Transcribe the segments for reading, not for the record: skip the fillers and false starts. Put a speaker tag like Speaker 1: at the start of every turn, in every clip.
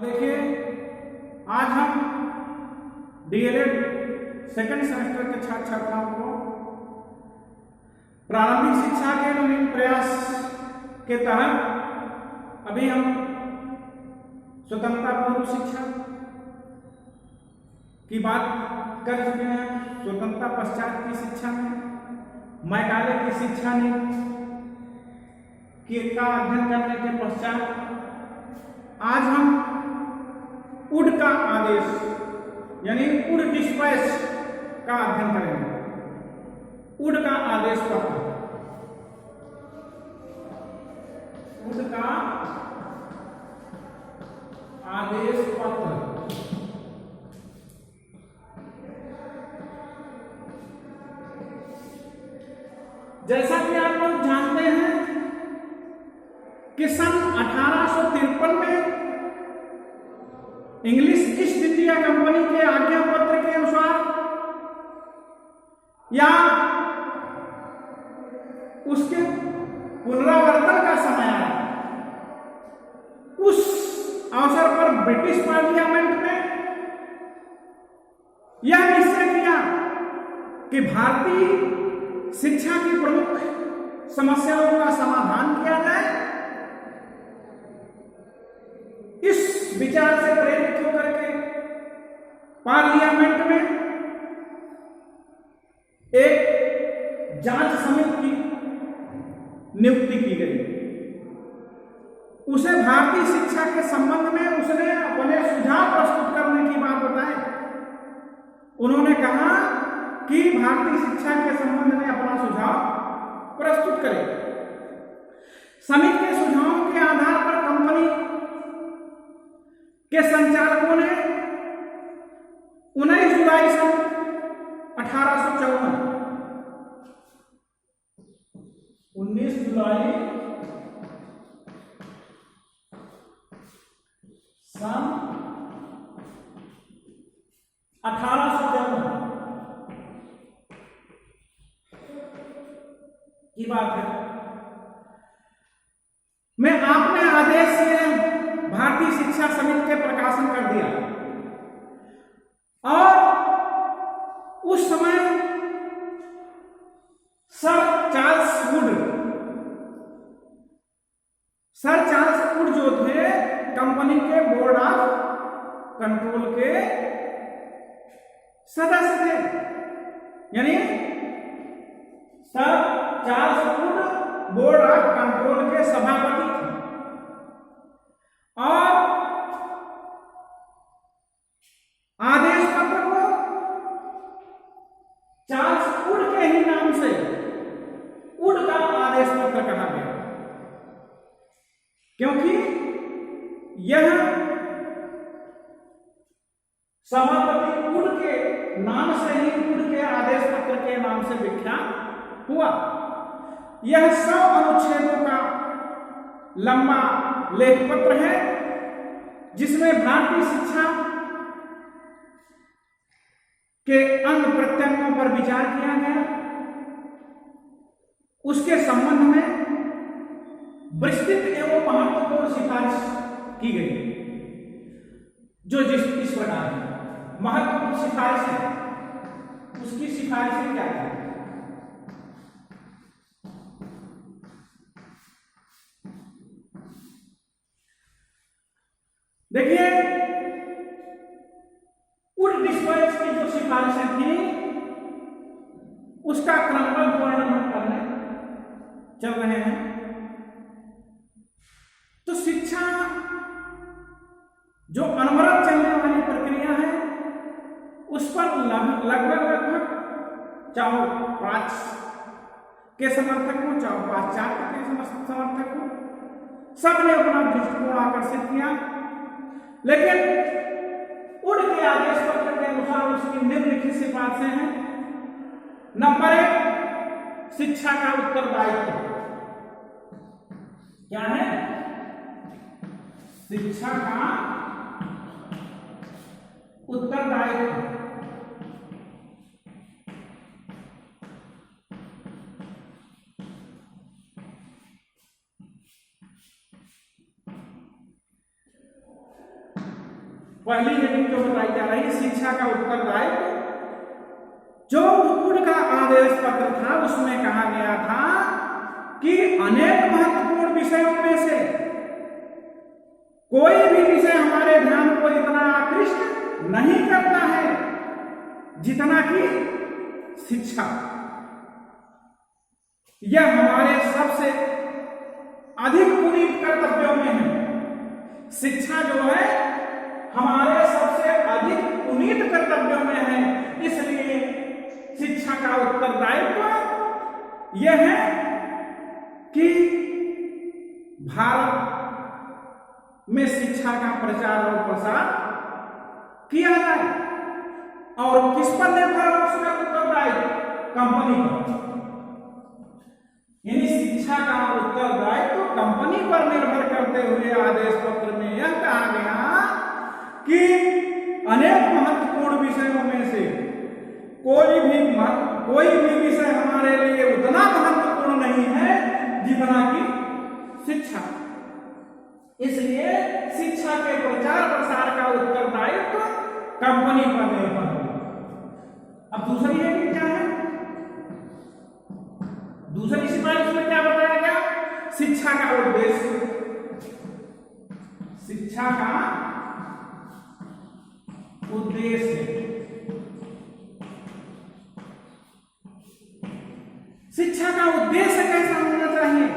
Speaker 1: देखिए, आज हम डीएलएड सेकंड सेमेस्टर के छात्र छात्राओं को प्रारंभिक शिक्षा के नवीन प्रयास के तहत अभी हम स्वतंत्रता पूर्व शिक्षा की बात कर चुके हैं। स्वतंत्रता पश्चात की शिक्षा में मैकाले की शिक्षा नीति का अध्ययन करने के पश्चात आज हम उड का आदेश यानी उड डिस्पैच का अध्ययन करेंगे। उड का आदेश पत्र, उड का आदेश पत्र। जैसा कि आप लोग जानते हैं कि सन 1853 में इंग्लिश ईस्ट इंडिया कंपनी के आज्ञा पत्र के अनुसार या उसके पुनरावर्तन का समय आया, उस अवसर पर ब्रिटिश पार्लियामेंट में यह निश्चय किया कि भारतीय शिक्षा की प्रमुख समस्याओं का समाधान किया जाए। इस विचार से प्रेरित होकर के पार्लियामेंट में एक जांच समिति की नियुक्ति की गई। उसे भारतीय शिक्षा के संबंध में उसने अपने सुझाव प्रस्तुत करने की बात बताई। उन्होंने कहा कि भारतीय शिक्षा के संबंध में अपना सुझाव प्रस्तुत करें। समिति के सुझावों के आधार पर कंपनी के संचालकों ने 19 जुलाई सन 1854 19 जुलाई सन 1854 की बात है में आपने आदेश से भारतीय शिक्षा समिति के प्रकाशन कर दिया और उस समय सर चार्ल्स वुड जो थे कंपनी के बोर्ड ऑफ कंट्रोल के सदस्य थे, यानी sir Charles Wood board of control के सभापति थे और आदेश पत्र को चार्ल्स वुड के ही नाम से वुड का आदेश पत्र कहा गया, क्योंकि यह सभापति वुड के नाम से ही वुड के आदेश पत्र के नाम से विख्यात हुआ। यह 100 अनुच्छेदों का लंबा लेख पत्र है जिसमें भारतीय शिक्षा के अंग प्रत्यंगों पर विचार किया गया। उसके संबंध में विस्तृत एवं महत्वपूर्ण सिफारिश की गई, जो इस प्रकार है। महत्वपूर्ण सिफारिश है, उसकी सिफारिशें क्या है? देखिए, उड डिस्पैच की जो सिफारिशें थी उसका क्रमबद्ध वर्णन हम करने चल रहे हैं। तो शिक्षा जो अनवरत चलने वाली प्रक्रिया है उस पर लगभग चाहे प्राच्य के समर्थक हो चाहे पाश्चात्य के समर्थक हो, सबने अपना दृष्टिकोण आकर्षित किया। लेकिन उड के आदेश पत्र के अनुसार उसकी निम्नलिखित सिफारिशें हैं। नंबर 1, शिक्षा का उत्तरदायित्व। क्या है? शिक्षा का उत्तरदायित्व। पहली हेडिंग जो बताई जा रही है शिक्षा का उत्तरदायित्व, जो मुकुट का आदेश पत्र था उसमें कहा गया था कि अनेक महत्वपूर्ण विषयों में से कोई भी विषय हमारे ध्यान को इतना आकृष्ट नहीं करता है जितना कि शिक्षा। यह हमारे सबसे अधिक पुनीत कर्तव्यों में है। शिक्षा जो है हमारे सबसे अधिक पुनीत कर्तव्यों में है, इसलिए शिक्षा का उत्तरदायित्व यह है कि भारत में शिक्षा का प्रचार और प्रसार किया जाए। और किस पर निर्भर है उसका उत्तरदायित्व? कंपनी पर। यानी शिक्षा का उत्तरदायित्व कंपनी पर निर्भर करते हुए आदेश पत्र में यह कहा गया कि अनेक महत्वपूर्ण विषयों में से कोई भी विषय हमारे लिए उतना महत्वपूर्ण नहीं है जितना कि शिक्षा। इसलिए शिक्षा के प्रचार प्रसार का उत्तरदायित्व कंपनी पर निर्भर है। अब दूसरी हेडिंग क्या है? दूसरी सिपाही में क्या बताया गया? शिक्षा का उद्देश्य। शिक्षा का उद्देश्य। शिक्षा का उद्देश्य कैसा होना चाहिए,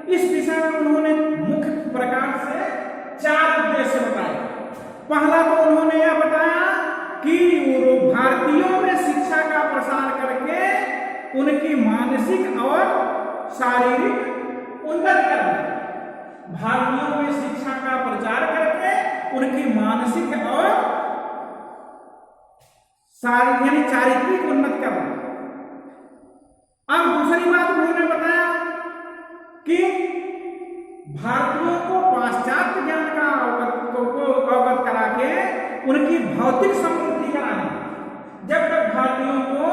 Speaker 1: इस विषय में उन्होंने मुख्य प्रकार से 4 उद्देश्य बताए। पहला तो उन्होंने यह बताया कि भारतीयों में शिक्षा का प्रसार करके उनकी मानसिक और शारीरिक उन्नति करना। भारतीयों में शिक्षा का प्रचार करके उनकी मानसिक और शारीरिक यानी चारित्रिक उन्नति करना। अब दूसरी बात उन्होंने बताया कि भारतीयों को पाश्चात्य ज्ञान का अवगत करा के उनकी भौतिक समृद्धि करानी। जब तक भारतीयों को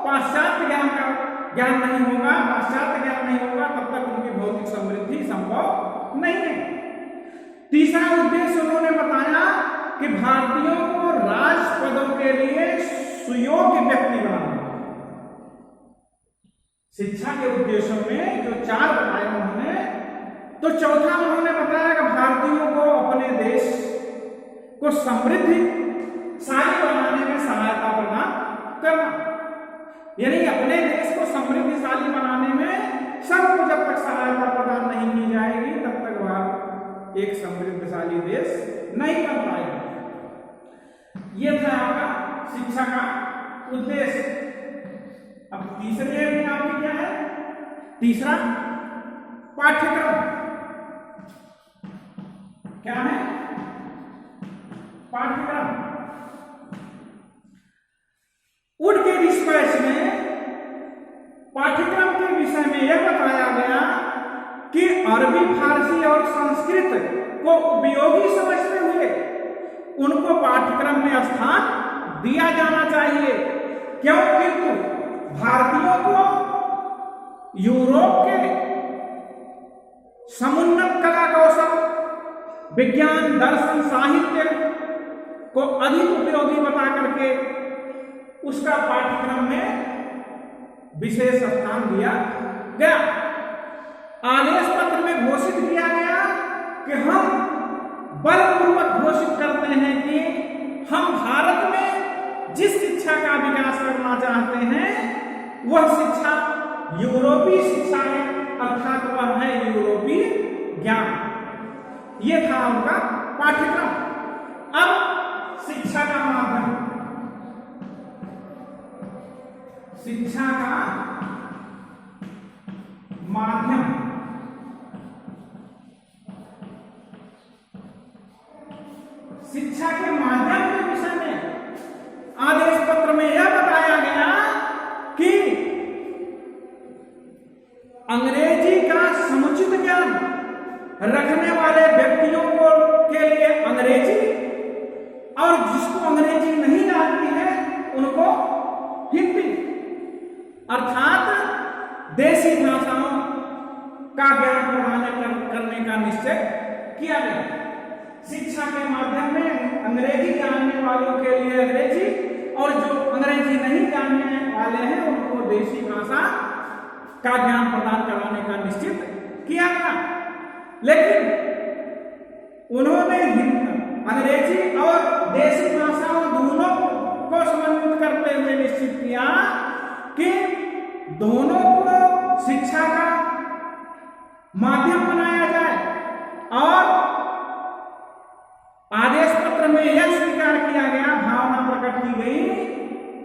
Speaker 1: पाश्चात्य ज्ञान का ज्ञान नहीं होगा, पाश्चात्य ज्ञान नहीं होगा, तब तक उनकी भौतिक समृद्धि संभव नहीं है। तीसरा उद्देश्य उन्होंने बताया कि भारतीयों को राज पदों के लिए सुयोग्य व्यक्ति बनाना। शिक्षा के उद्देश्यों में जो 4 बताए उन्होंने, तो चौथा उन्होंने बताया कि भारतीयों को अपने देश को समृद्धिशाली बनाने में सहायता प्रदान करना। यानी अपने देश को समृद्धिशाली बनाने में सबको जब तक सहायता प्रदान नहीं की जाएगी तब तक वह एक समृद्धशाली देश नहीं बन पाएगा। यह था आपका शिक्षा का उद्देश्य। अब तीसरी हेडिंग आपकी क्या है? तीसरा पाठ्यक्रम क्या है? पाठ्यक्रम। उनके डिस्पैच में पाठ्यक्रम के विषय में यह बताया गया कि अरबी, फारसी और संस्कृत को उपयोगी समझते हुए उनको पाठ्यक्रम में स्थान दिया जाना चाहिए। क्यों? किंतु भारतीयों को यूरोप के समुन्नत कला कौशल, विज्ञान, दर्शन, साहित्य को अधिक उपयोगी बता करके उसका पाठ्यक्रम में विशेष स्थान दिया गया। आदेश पत्र में घोषित किया गया कि हम बलपूर्वक घोषित करते हैं कि हम भारत में जिस शिक्षा का विकास करना चाहते हैं वह शिक्षा यूरोपीय शिक्षा है, अर्थात वह है यूरोपीय ज्ञान। यह था उनका पाठ्यक्रम। अब शिक्षा का माध्यम। शिक्षा का माध्यम। शिक्षा के माध्यम के विषय में आदेश पत्र में यह बताया गया कि अंग्रेजी का समुचित ज्ञान रखने वाले व्यक्तियों को के लिए अंग्रेजी, और जिसको अंग्रेजी नहीं आती है उनको हिंदी, अर्थात देसी भाषाओं का ज्ञान प्रदान करने का निश्चय किया गया। शिक्षा के माध्यम में अंग्रेजी देसी भाषा का ज्ञान प्रदान कराने का निश्चित किया गया। लेकिन उन्होंने अंग्रेजी और देसी भाषाओं दोनों को समन्वित करते हुए निश्चित किया कि दोनों को शिक्षा का माध्यम बनाया जाए, और आदेश पत्र में यह स्वीकार किया गया, भावना प्रकट की गई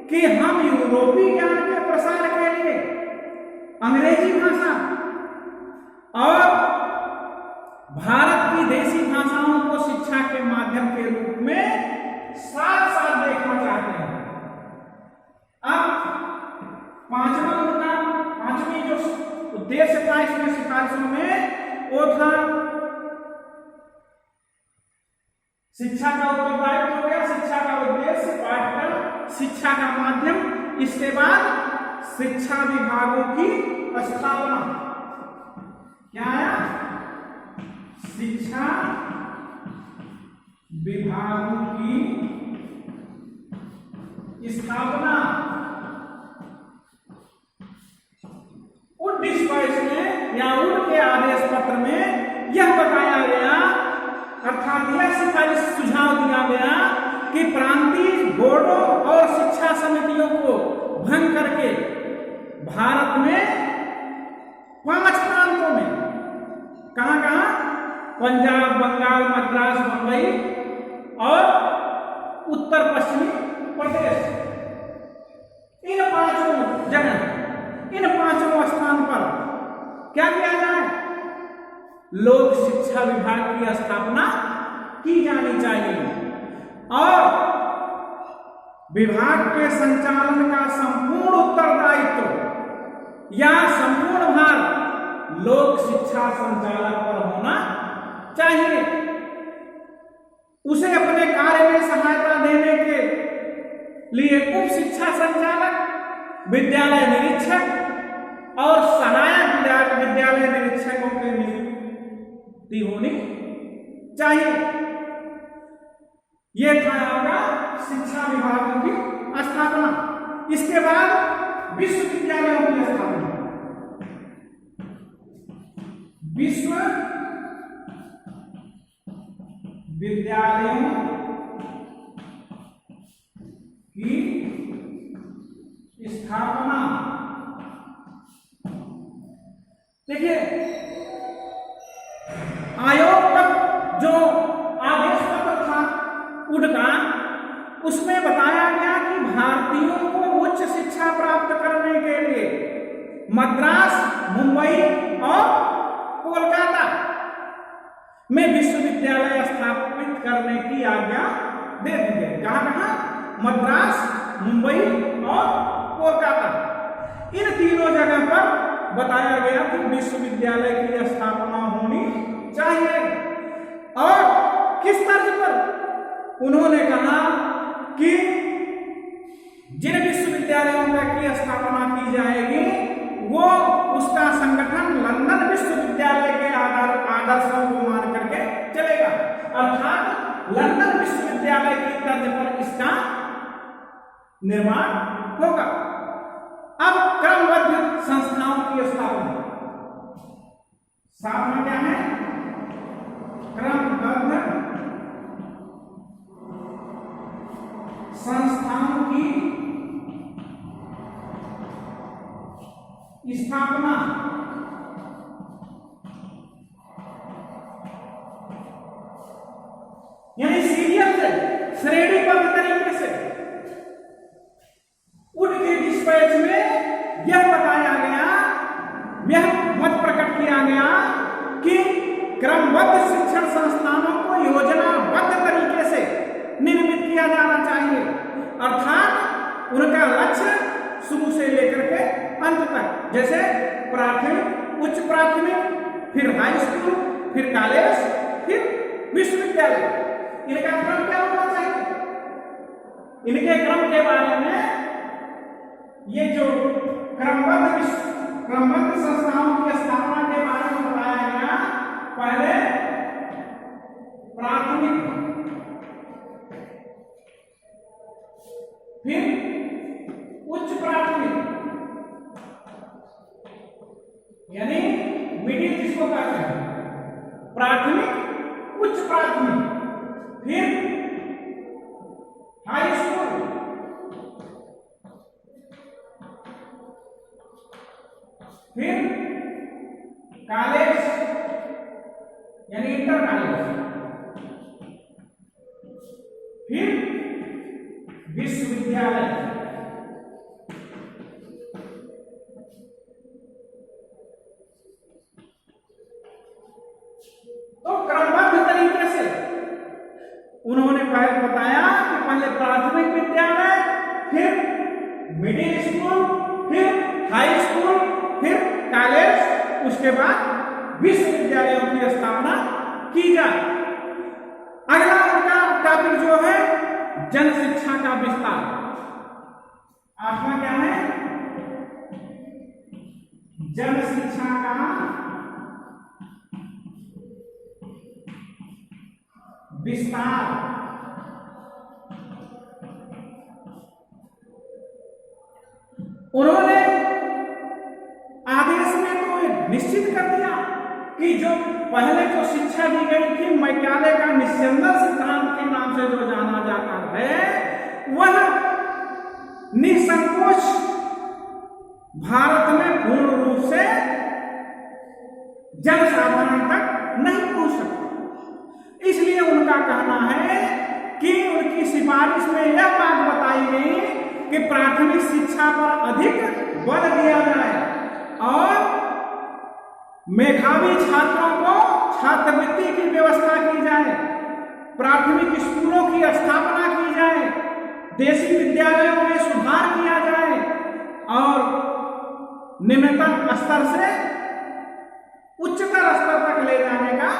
Speaker 1: कि हम यूरोपीय ज्ञान के प्रसार के लिए अंग्रेजी भाषा और भारत की देसी भाषाओं को शिक्षा के माध्यम के रूप में साथ साथ देखना चाहते हैं। अब पांचवा मुद्दा, पांचवी जो उद्देश्य था इसमें सिफारिशों में, वो था शिक्षा का उत्तरदायित्व हो गया, शिक्षा का उद्देश्य, पाठ्यक्रम, शिक्षा का माध्यम। इसके बाद शिक्षा विभागों की स्थापना। क्या आया? शिक्षा विभागों की स्थापना। 1922 में या उनके आदेश पत्र में यह बताया गया, अर्थात यह सिफारिश सुझाव दिया गया कि प्रांतीय बोर्डों और शिक्षा समितियों को भंग करके भारत में 5 प्रांतों में, कहां कहां? पंजाब, बंगाल, मद्रास, बंबई और उत्तर पश्चिमी प्रदेश, इन 5 जगह, इन 5 स्थान पर क्या किया जाए? लोक शिक्षा विभाग की स्थापना की जानी चाहिए, और विभाग के संचालन का संपूर्ण उत्तरदायित्व या संपूर्ण भार लोक शिक्षा संचालक पर होना चाहिए। उसे अपने कार्य में सहायता देने के लिए उप शिक्षा संचालक, विद्यालय निरीक्षक और सहायक विद्यालय निरीक्षकों की नियुक्ति होनी चाहिए। यह था आपका शिक्षा विभागों की स्थापना। इसके बाद विश्वविद्यालयों की स्थापना। विश्व विद्यालयों की स्थापना। देखिए, आयोग का जो आदेश पत्र था उनका, उसमें बताया गया कि भारतीयों को उच्च शिक्षा प्राप्त करने के लिए मद्रास, मुंबई और कोलकाता में विश्वविद्यालय स्थापित करने की आज्ञा दे दी गई। कहां? मद्रास, मुंबई और कोलकाता, इन तीनों जगह पर बताया गया कि विश्वविद्यालय की स्थापना होनी चाहिए। और किस तर्ज पर? उन्होंने कहा कि जिन विश्वविद्यालयों की स्थापना की जाएगी वो उसका संगठन लंदन विश्वविद्यालय के आदर्शों को मान करके चलेगा, अर्थात लंदन विश्वविद्यालय की तर्ज पर इसका निर्माण होगा। अब क्रमबद्ध संस्थाओं की स्थापना। स्थापना क्या है? क्रमबद्ध संस्थाओं की स्थापना। यानी सीरियल से, श्रेणीबद्ध तरीके से। उनके डिस्पैच में यह बताया गया, यह मत प्रकट किया गया कि क्रमबद्ध शिक्षण संस्थानों को योजनाबद्ध तरीके से निर्मित किया जाना चाहिए, अर्थात उनका लक्ष्य शुरू से लेकर के अंत तक, जैसे प्राथमिक, उच्च प्राथमिक, फिर हाई स्कूल, फिर कॉलेज, फिर विश्वविद्यालय, इनका क्रम क्या होना चाहिए? इनके क्रम के बारे में ये जो क्रमबद्ध संस्थाओं की स्थापना के बारे में बताया गया। पहले प्राथमिक, फिर उच्च प्राथमिक, किसको कहते हैं? प्राथमिक, उच्च प्राथमिक, फिर हाई स्कूल, फिर कॉलेज यानी इंटर कॉलेज, फिर विश्वविद्यालय। तो क्रमबद्ध तरीके से उन्होंने पहले बताया कि पहले प्राथमिक विद्यालय, फिर मिडिल स्कूल, फिर हाई स्कूल, फिर कॉलेज, उसके बाद विश्वविद्यालयों की स्थापना की जाए। अगला उनका टॉपिक जो है जन शिक्षा का विस्तार। 8वां क्या है? जन शिक्षा का विस्तार। उन्होंने आदेश में तो निश्चित कर दिया कि जो पहले जो शिक्षा दी गई थी मैकाले का निस्यंदन सिद्धांत के नाम से जो जाना जाता है, वह निसंकोच भारत में पूर्ण रूप से जनसाधारण तक नहीं पहुंच सकता। इसलिए उनका कहना है कि उनकी सिफारिश में यह बात बताई गई कि प्राथमिक शिक्षा पर अधिक बल दिया जाए और मेधावी छात्रों को छात्रवृत्ति की व्यवस्था की जाए, प्राथमिक स्कूलों की स्थापना की जाए, देशी विद्यालयों में सुधार किया जाए और निम्नतम स्तर से उच्चतर स्तर तक ले जाने का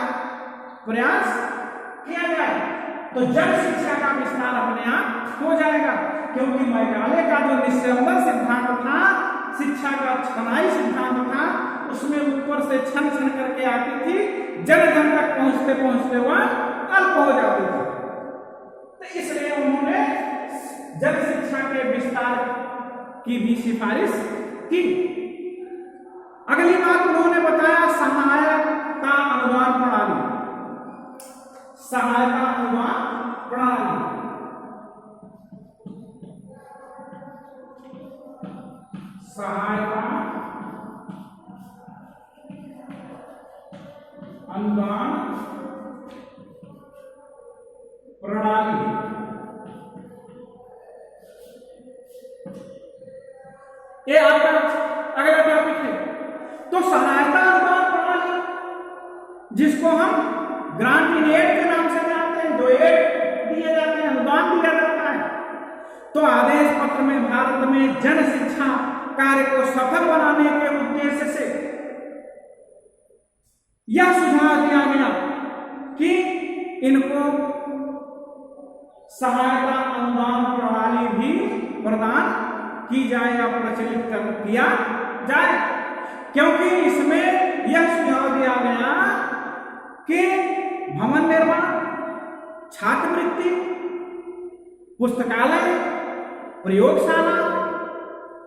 Speaker 1: प्रयास किया जाए। तो जन शिक्षा का विस्तार अपने आप हो जाएगा, क्योंकि मैकाले का जो निस्यंदन सिद्धांत था, शिक्षा का छनाई सिद्धांत था, उसमें ऊपर से छन छन करके आती थी, जन जन तक पहुंचते पहुंचते वह अल्प हो जाती थी। तो इसलिए उन्होंने जन शिक्षा के विस्तार की भी सिफारिश की। अगली बात उन्होंने बताया सहायता अनुदान प्रणाली। सहायता अनुदान प्रणाली, सहायता अनुदान प्रणाली। ये आपका अगला टॉपिक है। तो सहायता अनुदान प्रणाली, जिसको हम ग्रांट इन एड के नाम से जानते हैं, जो एड दिए जाते हैं, अनुदान दिया जाता है, तो आदेश पत्र में भारत में जन शिक्षा कार्य को सफल बनाने के उद्देश्य से यह सुझाव दिया गया कि इनको सहायता अनुदान प्रणाली भी प्रदान की जाए या प्रचलित किया जाए, क्योंकि इसमें यह सुझाव दिया गया कि भवन निर्माण, छात्रवृत्ति, पुस्तकालय, प्रयोगशाला,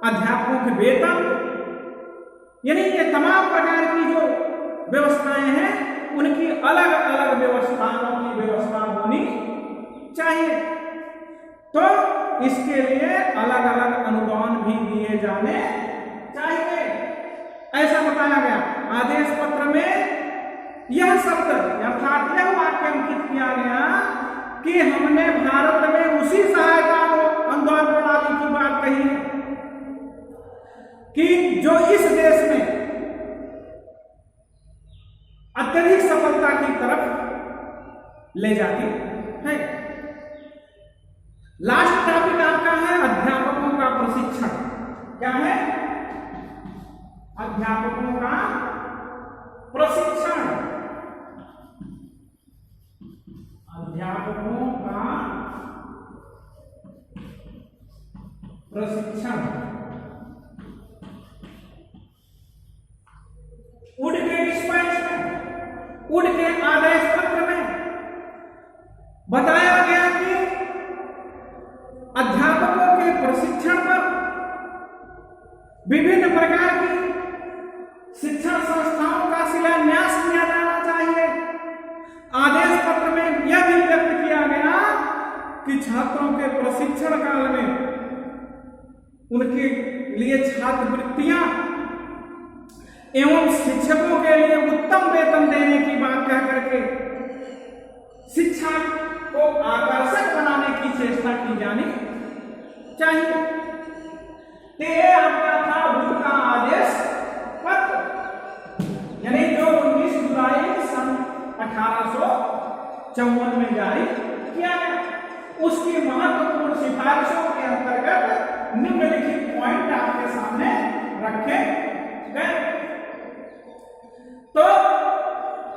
Speaker 1: अध्यापकों के वेतन, यानी ये तमाम प्रकार की जो व्यवस्थाएं हैं, उनकी अलग अलग व्यवस्थाओं की व्यवस्था होनी चाहिए। तो इसके लिए अलग अलग अनुदान भी दिए जाने चाहिए, ऐसा बताया गया। आदेश पत्र में यह शब्द अर्थात यह वाक्य अंकित किया गया कि हमने भारत में उसी सहायता अनुदान प्रणाली की बात कही है कि जो इस देश में अत्यधिक सफलता की तरफ ले जाती है। लास्ट टॉपिक आपका है अध्यापकों का प्रशिक्षण। क्या है? अध्यापकों का प्रशिक्षण। अध्यापकों का प्रशिक्षण। उड के डिस्पैच में, उड के आदेश पत्र में बताया गया कि अध्यापकों के प्रशिक्षण पर विभिन्न प्रकार की शिक्षण संस्थाओं का शिलान्यास कि छात्रों के प्रशिक्षण काल में उनके लिए छात्रवृत्तियां एवं शिक्षकों के लिए उत्तम वेतन देने की बात कह करके शिक्षा को आकर्षक बनाने की चेष्टा की जानी चाहिए। तो ये आपका था वुड का आदेश पत्र, यानी जो 19 जुलाई सन 1854 में जारी किया गया। उसकी महत्वपूर्ण सिफारिशों के अंतर्गत निम्नलिखित पॉइंट आपके सामने रखे गए। तो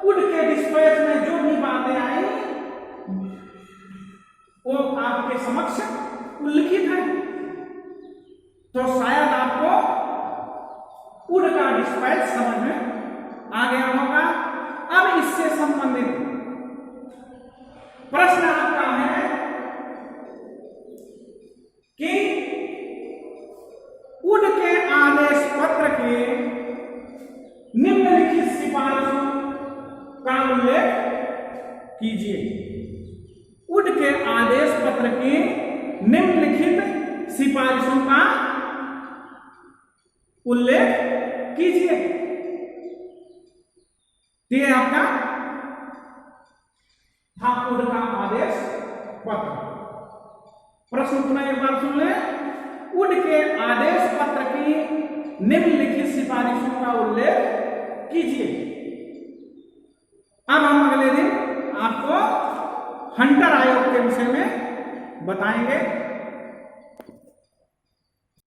Speaker 1: वुड के डिस्पैच में जो भी बातें आई वो आपके समक्ष उल्लिखित है। तो शायद आपको वुड का डिस्पैच समझ में आ गया होगा। अब इससे संबंधित प्रश्न आपका है कि वुड के आदेश पत्र के निम्नलिखित सिफारिशों का उल्लेख कीजिए। वुड के आदेश पत्र की निम्नलिखित सिफारिशों का उल्लेख कीजिए। ये आपका था वुड का आदेश पत्र। प्रश्न पुनः एक बार सुन लें। वुड के आदेश पत्र की निम्नलिखित सिफारिशों का उल्लेख कीजिए। अब हम अगले दिन आपको हंटर आयोग के विषय में बताएंगे।